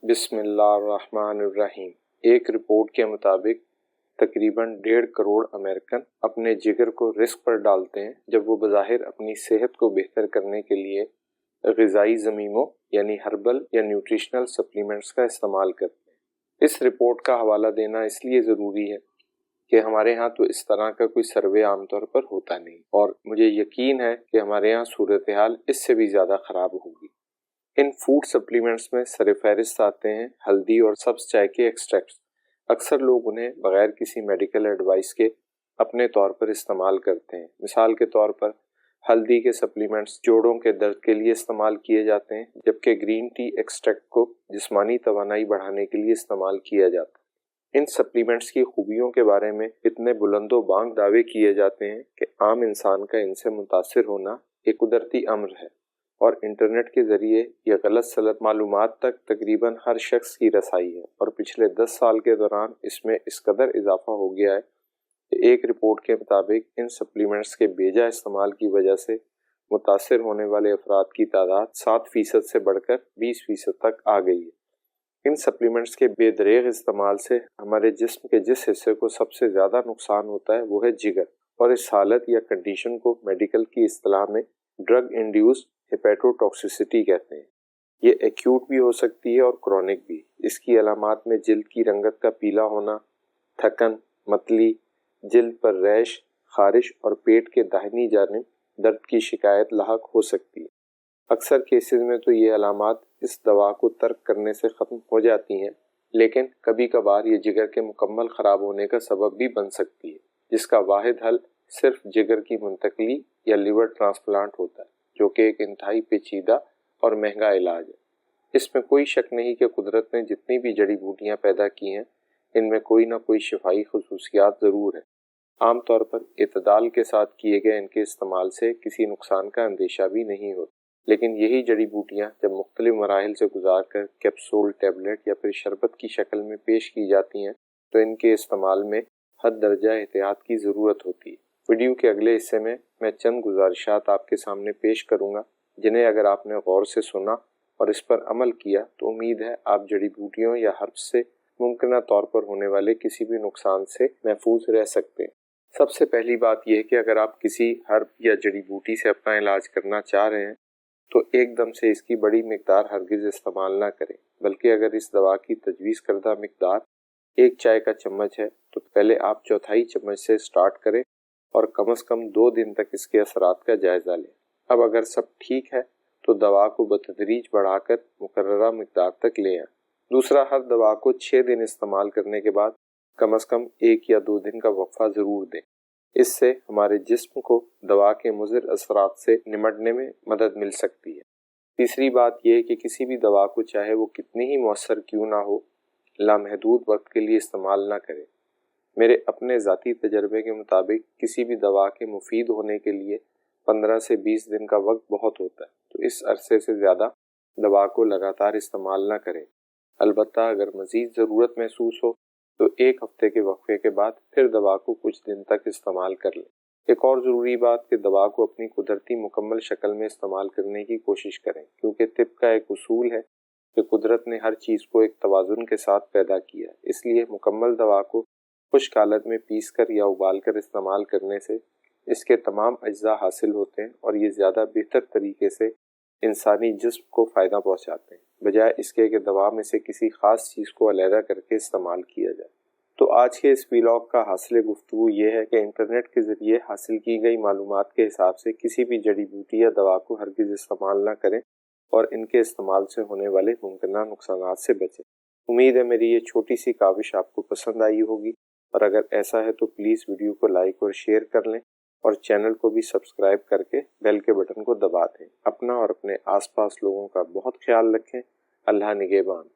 बिस्मिल्लाहिर्रहमानिर्रहीम। एक रिपोर्ट के मुताबिक तकरीबन 1.5 करोड़ अमेरिकन अपने जिगर को रिस्क पर डालते हैं जब वो बज़ाहिर अपनी सेहत को बेहतर करने के लिए ग़िज़ाई ज़मीमों यानी हर्बल या न्यूट्रिशनल सप्लीमेंट्स का इस्तेमाल करते हैं। इस रिपोर्ट का हवाला देना इसलिए ज़रूरी है कि हमारे यहाँ तो इस तरह का कोई सर्वे आमतौर पर होता नहीं, और मुझे यकीन है कि हमारे यहाँ सूरत हाल इससे भी ज़्यादा ख़राब होगी। इन फूड सप्लीमेंट्स में सरफ़हरिस्त आते हैं हल्दी और सब्ज़ चाय के एक्सट्रैक्ट्स। अक्सर लोग उन्हें बग़ैर किसी मेडिकल एडवाइस के अपने तौर पर इस्तेमाल करते हैं। मिसाल के तौर पर हल्दी के सप्लीमेंट्स जोड़ों के दर्द के लिए इस्तेमाल किए जाते हैं, जबकि ग्रीन टी एक्सट्रैक्ट को जिस्मानी तवानाई बढ़ाने के लिए इस्तेमाल किया जाता है। इन सप्लीमेंट्स की खूबियों के बारे में इतने बुलंदो बांग दावे किए जाते हैं कि आम इंसान का इनसे मुतासिर होना एक कुदरती अम्र है, और इंटरनेट के ज़रिए ये गलत सलत मालूमात तक तकरीबन हर शख्स की रसाई है। और पिछले 10 साल के दौरान इसमें इस कदर इजाफा हो गया है कि एक रिपोर्ट के मुताबिक इन सप्लीमेंट्स के बेजा इस्तेमाल की वजह से मुतासिर होने वाले अफराद की तादाद 7% से बढ़कर 20% तक आ गई है। इन सप्लीमेंट्स के बेदरेग इस्तेमाल से हमारे जिस्म के जिस हिस्से को सबसे ज़्यादा नुकसान होता है वो है जिगर, और इस हालत या कंडीशन को मेडिकल की इस्तिलाह में ड्रग इंड्यूस्ड हेपेटोटॉक्सिसिटी कहते हैं। ये एक्यूट भी हो सकती है और क्रॉनिक भी। इसकी अलामात में जिल्द की रंगत का पीला होना, थकन, मतली, जिल्द पर रैश, खारिश और पेट के दाहिनी जानिब दर्द की शिकायत लाहक हो सकती है। अक्सर केसेस में तो ये अलामात इस दवा को तर्क करने से ख़त्म हो जाती हैं, लेकिन कभी कभार ये जिगर के मुकम्मल ख़राब होने का सबब भी बन सकती है, जिसका वाहिद हल सिर्फ जिगर की मुंतकली या लिवर ट्रांसप्लांट होता है, जो कि एक इंतहाई पेचीदा और महंगा इलाज है। इसमें कोई शक नहीं कि कुदरत ने जितनी भी जड़ी बूटियाँ पैदा की हैं, इनमें कोई ना कोई शिफाई खुसूसियात ज़रूर है। आम तौर पर इत्तदाल के साथ किए गए इनके इस्तेमाल से किसी नुकसान का अंदेशा भी नहीं होता, लेकिन यही जड़ी बूटियाँ जब मुख्तलिफ मराहिल से गुजार कर कैप्सूल, टैबलेट या फिर शरबत की शक्ल में पेश की जाती हैं, तो इनके इस्तेमाल में हद दर्जा एहतियात की ज़रूरत होती है। वीडियो के अगले हिस्से में मैं चंद गुजारिशात आपके सामने पेश करूंगा, जिन्हें अगर आपने गौर से सुना और इस पर अमल किया तो उम्मीद है आप जड़ी बूटियों या हर्ब्स से मुमकिन तौर पर होने वाले किसी भी नुकसान से महफूज रह सकते हैं। सबसे पहली बात यह है कि अगर आप किसी हर्ब या जड़ी बूटी से अपना इलाज करना चाह रहे हैं तो एकदम से इसकी बड़ी मिकदार हरगिज़ इस्तेमाल ना करें, बल्कि अगर इस दवा की तजवीज़ करदा मिकदार 1 चाय का चम्मच है तो पहले आप 1/4 चम्मच से स्टार्ट करें और कम से कम 2 दिन तक इसके असरात का जायज़ा लें। अब अगर सब ठीक है तो दवा को बतदरीज बढ़ाकर मुकर्ररा मिकदार तक ले आएं। दूसरा, हर दवा को 6 दिन इस्तेमाल करने के बाद कम से कम 1 या 2 दिन का वक्फा ज़रूर दें। इससे हमारे जिस्म को दवा के मुज़िर असरात से निमटने में मदद मिल सकती है। तीसरी बात यह है कि किसी भी दवा को चाहे वो कितनी ही मौसर क्यों ना हो, लामहदूद वक्त के लिए इस्तेमाल ना करें। मेरे अपने ज़ाती तजर्बे के मुताबिक किसी भी दवा के मुफीद होने के लिए 15 से 20 दिन का वक्त बहुत होता है, तो इस अरसे से ज़्यादा दवा को लगातार इस्तेमाल ना करें। अलबत्ता अगर मज़ीद ज़रूरत महसूस हो तो 1 हफ्ते के वक्फे के बाद फिर दवा को कुछ दिन तक इस्तेमाल कर लें। एक और ज़रूरी बात कि दवा को अपनी कुदरती मुकम्मल शक्ल में इस्तेमाल करने की कोशिश करें, क्योंकि तिब का एक उसूल है कि कुदरत ने हर चीज़ को एक तवाज़ुन के साथ पैदा किया। इसलिए मुकम्मल दवा को खुश्क हालत में पीस कर या उबाल कर इस्तेमाल करने से इसके तमाम अज्जा हासिल होते हैं और ये ज़्यादा बेहतर तरीके से इंसानी जिस्म को फ़ायदा पहुँचाते हैं, बजाय इसके कि दवा में से किसी ख़ास चीज़ को अलहदा करके इस्तेमाल किया जाए। तो आज के इस व्लॉग का हासिल गुफ्तगू ये है कि इंटरनेट के ज़रिए हासिल की गई मालूमात के हिसाब से किसी भी जड़ी बूटी या दवा को हरगिज़ इस्तेमाल ना करें और इनके इस्तेमाल से होने वाले मुमकिन नुकसानात से बचें। उम्मीद है मेरी ये छोटी सी काविश आपको पसंद आई होगी, और अगर ऐसा है तो प्लीज़ वीडियो को लाइक और शेयर कर लें और चैनल को भी सब्सक्राइब करके बेल के बटन को दबा दें। अपना और अपने आसपास लोगों का बहुत ख्याल रखें। अल्लाह निगहबान।